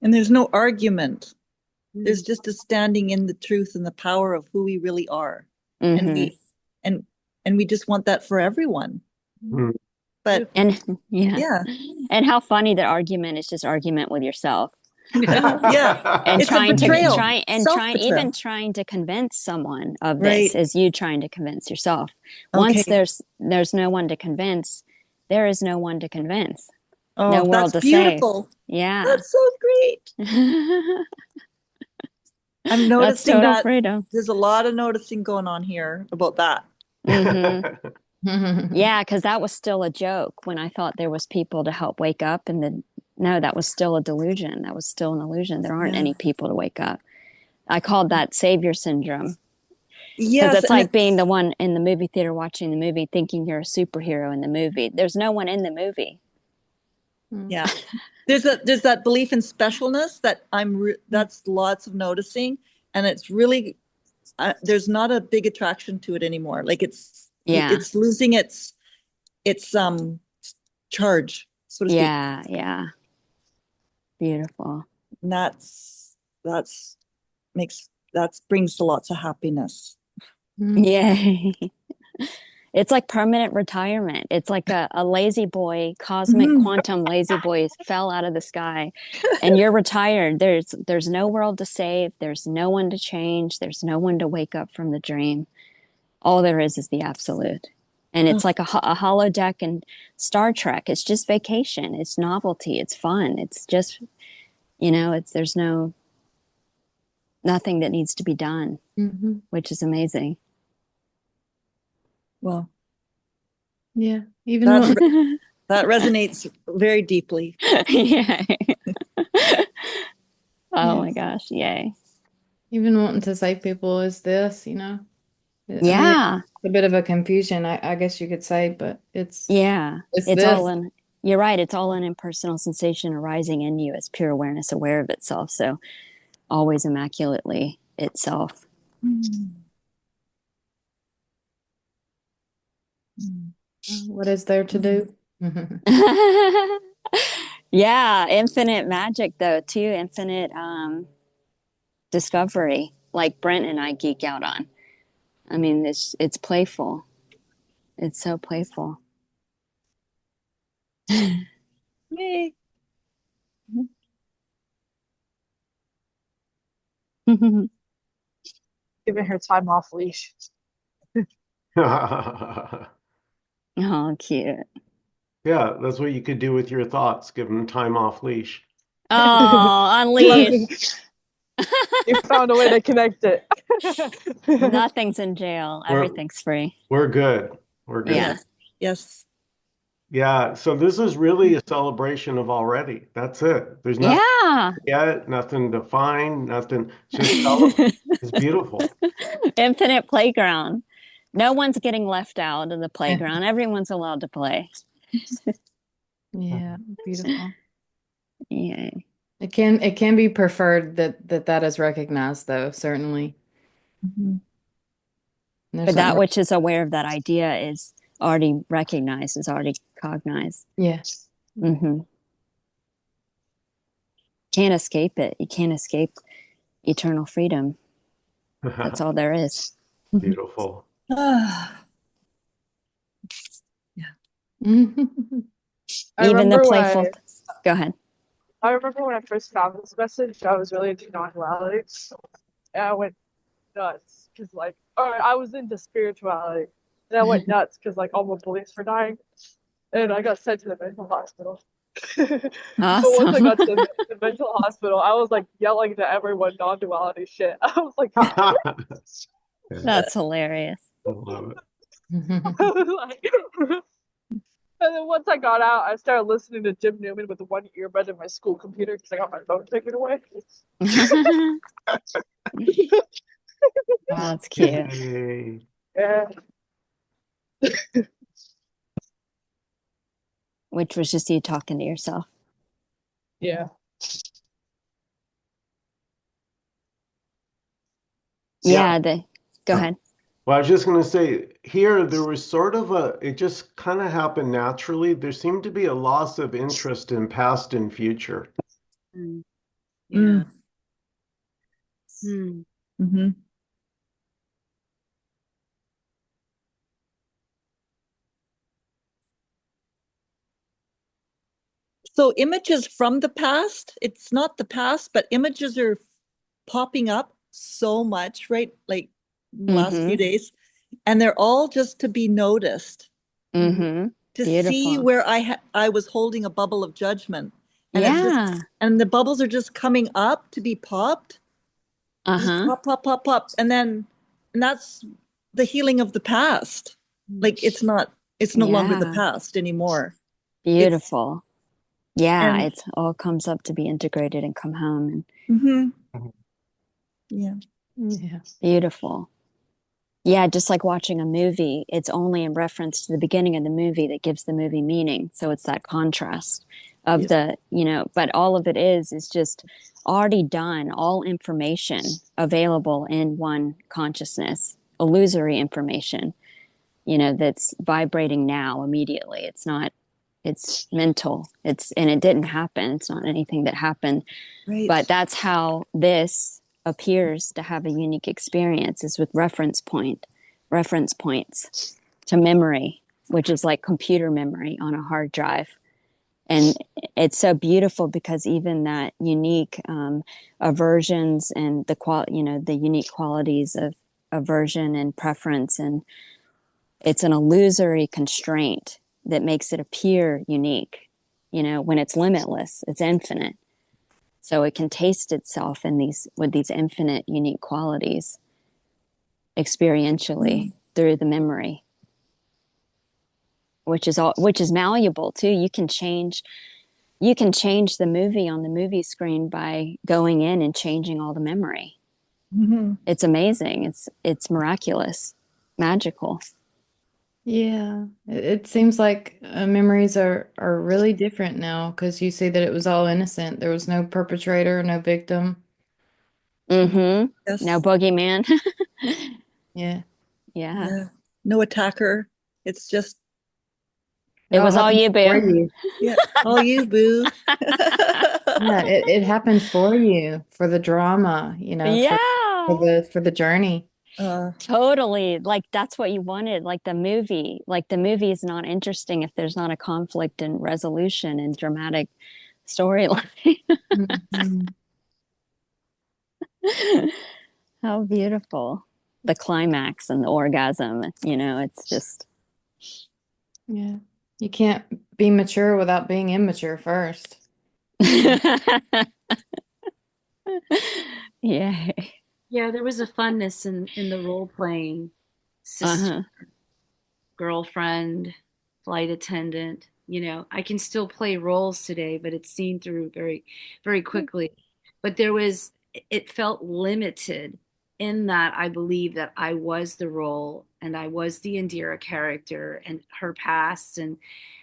And there's no argument. There's just a standing in the truth and the power of who we really are. And we just want that for everyone. But yeah. And how funny that argument is just argument with yourself. Yeah. And it's trying to convince someone of this is you trying to convince yourself. Once there's no one to convince, there is no one to convince. Oh, no world to beautiful. save. Yeah. That's so great. I'm noticing that freedom. There's a lot of noticing going on here about that. Yeah, because that was still a joke when I thought there was people to help wake up, and then no, that was still a delusion. That was still an illusion. There aren't any people to wake up. I called that savior syndrome. Yes, because it's like being the one in the movie theater watching the movie, thinking you're a superhero in the movie. There's no one in the movie. Yeah, there's that belief in specialness that that's lots of noticing, and it's really there's not a big attraction to it anymore. Like it's losing its charge, so to speak. Yeah. Beautiful. And that brings lots of happiness. Yay. It's like permanent retirement. It's like a lazy boy, cosmic quantum lazy boy fell out of the sky and you're retired. There's no world to save. There's no one to change. There's no one to wake up from the dream. All there is the absolute. And it's like a holodeck in Star Trek. It's just vacation. It's novelty. It's fun. It's just, there's nothing that needs to be done, which is amazing. Well, yeah, even that resonates very deeply. Yeah. Oh my gosh, yay. Even wanting to say people is this, Yeah. I mean, it's a bit of a confusion, I guess you could say, but it's all in. You're right. It's all an impersonal sensation arising in you as pure awareness, aware of itself. So always immaculately itself. What is there to do? Yeah, infinite magic though too, infinite discovery, like Brent and I geek out on. I mean, it's playful. It's so playful. Yay. Giving her time off leash. Oh, cute. Yeah, that's what you could do with your thoughts. Give them time off leash. Oh, unleash. You found a way to connect it. Nothing's in jail. Everything's free. We're good. We're good. Yeah. Yes. Yeah. So this is really a celebration of already. That's it. There's nothing yet, nothing to find, nothing. Just celebrate. It's beautiful. Infinite playground. No one's getting left out of the playground. Everyone's allowed to play. Yeah, beautiful. Yay. It can be preferred that is recognized, though, certainly. But that which is aware of that idea is already recognized, is already cognized. Yes. Can't escape it. You can't escape eternal freedom. That's all there is. Beautiful. Yeah. Even the playful. Go ahead. I remember when I first found this message, I was really into non-duality, and I went nuts because, like, I was into spirituality, and I went nuts because, like, all my beliefs were dying, and I got sent to the mental hospital. But once I Awesome. got to the mental hospital, I was like yelling to everyone non-duality shit. I was like, That's hilarious. I love it. I was like, and then once I got out, I started listening to Jim Newman with one earbud in my school computer because I got my phone taken away. That's cute. Yay. Yeah. Which was just you talking to yourself. Yeah. Yeah, go ahead. Well, I was just going to say here, there was sort of it just kind of happened naturally. There seemed to be a loss of interest in past and future. Yeah. Mm-hmm. So images from the past, it's not the past, but images are popping up so much, right? Like last few days. And they're all just to be noticed. Mm-hmm. To Beautiful. see where I was holding a bubble of judgment. And and the bubbles are just coming up to be popped. Pop, pop, pop, pop. And that's the healing of the past. Like it's no longer the past anymore. Beautiful. It all comes up to be integrated and come home. Yeah. Beautiful. Yeah, just like watching a movie, it's only in reference to the beginning of the movie that gives the movie meaning. So it's that contrast of but all of it is just already done, all information available in one consciousness, illusory information, that's vibrating now immediately. It's not, it's mental. And it didn't happen. It's not anything that happened. Right. But that's how this appears to have a unique experience, is with reference points to memory, which is like computer memory on a hard drive. And it's so beautiful because even that unique aversions and the unique qualities of aversion and preference, and it's an illusory constraint that makes it appear unique. When it's limitless, it's infinite. So it can taste itself with these infinite unique qualities experientially through the memory, which is malleable too. You can change the movie on the movie screen by going in and changing all the memory. It's amazing. It's miraculous, magical. Yeah, it seems like memories are really different now because you say that it was all innocent. There was no perpetrator, no victim. Mm-hmm. Yes. No boogeyman. Yeah. No attacker. It's just it was all you, boo. Yeah, all you, boo. Yeah, it happened for you, for the drama, for the journey. Totally. Like that's what you wanted. Like the movie is not interesting if there's not a conflict and resolution and dramatic storyline. How beautiful. The climax and the orgasm, it's just. Yeah. You can't be mature without being immature first. Yeah. Yeah, there was a funness in the role playing. Sister, girlfriend, flight attendant. I can still play roles today, but it's seen through very, very quickly. But it felt limited in that I believe that I was the role and I was the Indira character and her past. And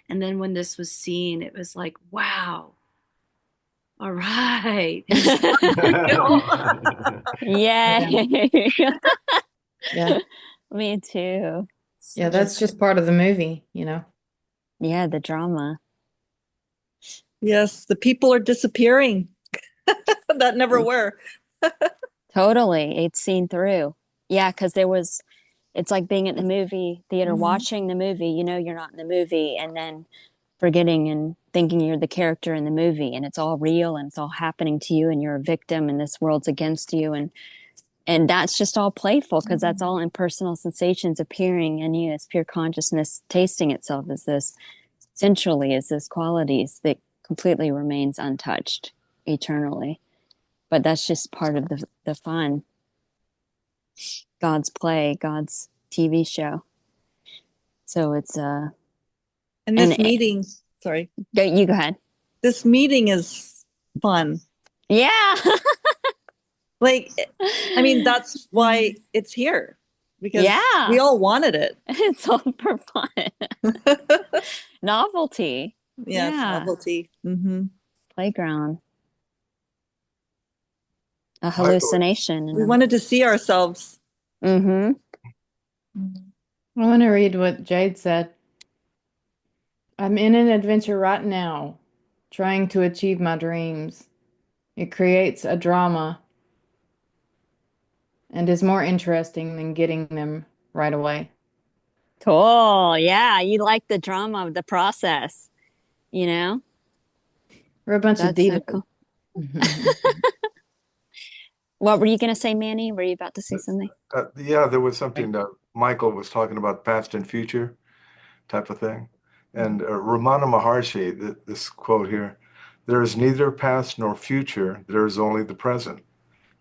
then when this was seen, it was like, wow. All right. Yay. Yeah. Me too. Yeah, that's just part of the movie, Yeah, the drama. Yes, the people are disappearing. that never were. Totally. It's seen through. Yeah, because it's like being at the movie theater, watching the movie, you're not in the movie, and then forgetting and thinking you're the character in the movie, and it's all real and it's all happening to you, and you're a victim and this world's against you. And that's just all playful because that's all impersonal sensations appearing in you as pure consciousness, tasting itself as this, centrally as this qualities that completely remains untouched eternally. But that's just part of the fun. God's play, God's TV show. So it's and this meeting, sorry. You go ahead. This meeting is fun. Yeah. Like, I mean, that's why it's here. Because we all wanted it. It's all for fun. Novelty. Yeah, it's novelty. Playground. A hallucination. We wanted to see ourselves. I want to read what Jade said. I'm in an adventure right now, trying to achieve my dreams. It creates a drama and is more interesting than getting them right away. Cool. Yeah, you like the drama of the process, We're a bunch of divas. So cool. What were you going to say, Manny? Were you about to say something? Yeah, there was something that Michael was talking about, past and future type of thing. And Ramana Maharshi, this quote here, there is neither past nor future, there is only the present.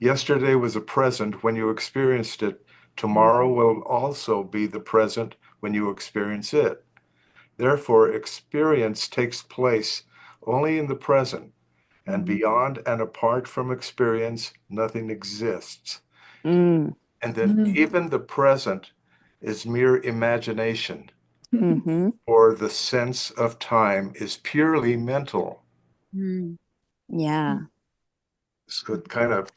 Yesterday was a present when you experienced it. Tomorrow will also be the present when you experience it. Therefore, experience takes place only in the present. And beyond and apart from experience, nothing exists. And then even the present is mere imagination, or the sense of time is purely mental. Yeah. So it kind of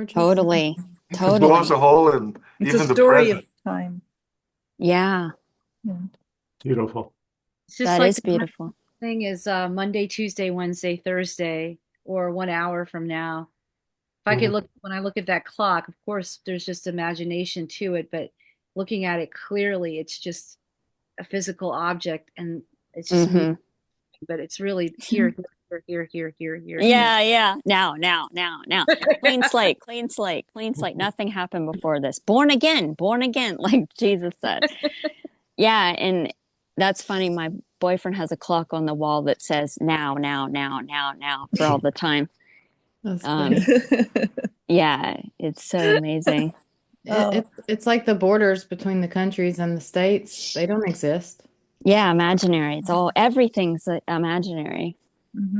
totally blows a hole in it's even a story the present. Of time. Yeah. Beautiful. It's just that like is beautiful. Thing is Monday, Tuesday, Wednesday, Thursday, or 1 hour from now. If I could look, when I look at that clock, of course, there's just imagination to it, but looking at it clearly, it's just a physical object, and it's just moving, but it's really here. Yeah. Now. Clean slate. Nothing happened before this. Born again, like Jesus said. Yeah, and that's funny. My boyfriend has a clock on the wall that says now for all the time. Yeah, it's so amazing. It's like the borders between the countries and the states, they don't exist. Yeah, imaginary. Everything's imaginary.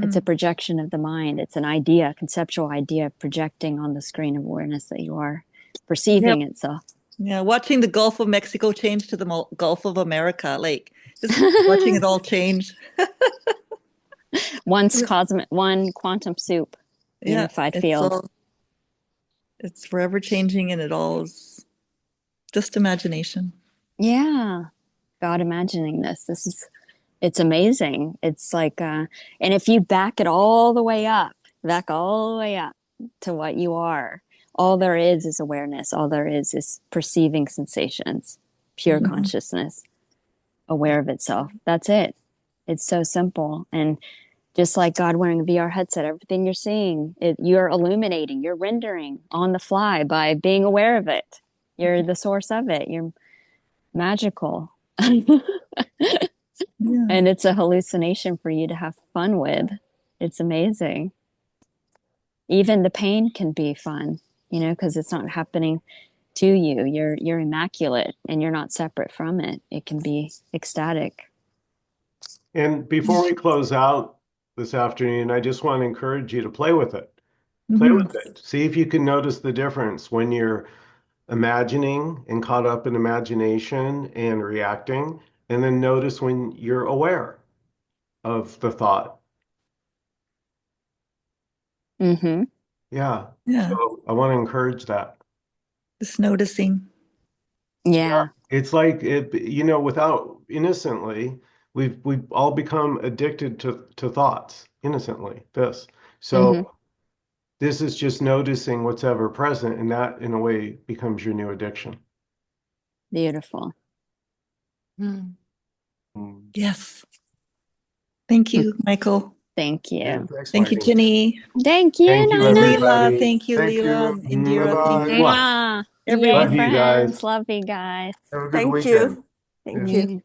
It's a projection of the mind. It's an idea, conceptual idea projecting on the screen of awareness that you are perceiving itself. Yeah, watching the Gulf of Mexico change to the Gulf of America, like just watching it all change. One quantum soup, unified field. It's forever changing, and it all is just imagination. Yeah, God imagining this. It's amazing. It's like, and if you back all the way up to what you are, all there is awareness. All there is perceiving sensations, pure consciousness, aware of itself. That's it. It's so simple. And just like God wearing a VR headset, everything you're seeing, you're illuminating, you're rendering on the fly by being aware of it. You're the source of it. You're magical. And it's a hallucination for you to have fun with. It's amazing. Even the pain can be fun, because it's not happening to you. You're immaculate and you're not separate from it. It can be ecstatic. And before we close out this afternoon, I just want to encourage you to play with it. Play with it. See if you can notice the difference when you're imagining and caught up in imagination and reacting, and then notice when you're aware of the thought. Yeah. So I want to encourage that. Just noticing. Yeah. It's like without innocently, we've all become addicted to thoughts innocently. So This is just noticing what's ever present, and that in a way becomes your new addiction. Beautiful. Yes. Thank you, Michael. Thank you. Yeah, thanks, Thank you, Michael. Ginny. Thank you, Thank you, Nina. everybody. Leela. Thank you, Thank Leela. you. Indira. Thank you. Bye-bye. Mwah. Everyone. Love you guys. Friends. Love you guys. Have a good Thank weekend. you. Thank you.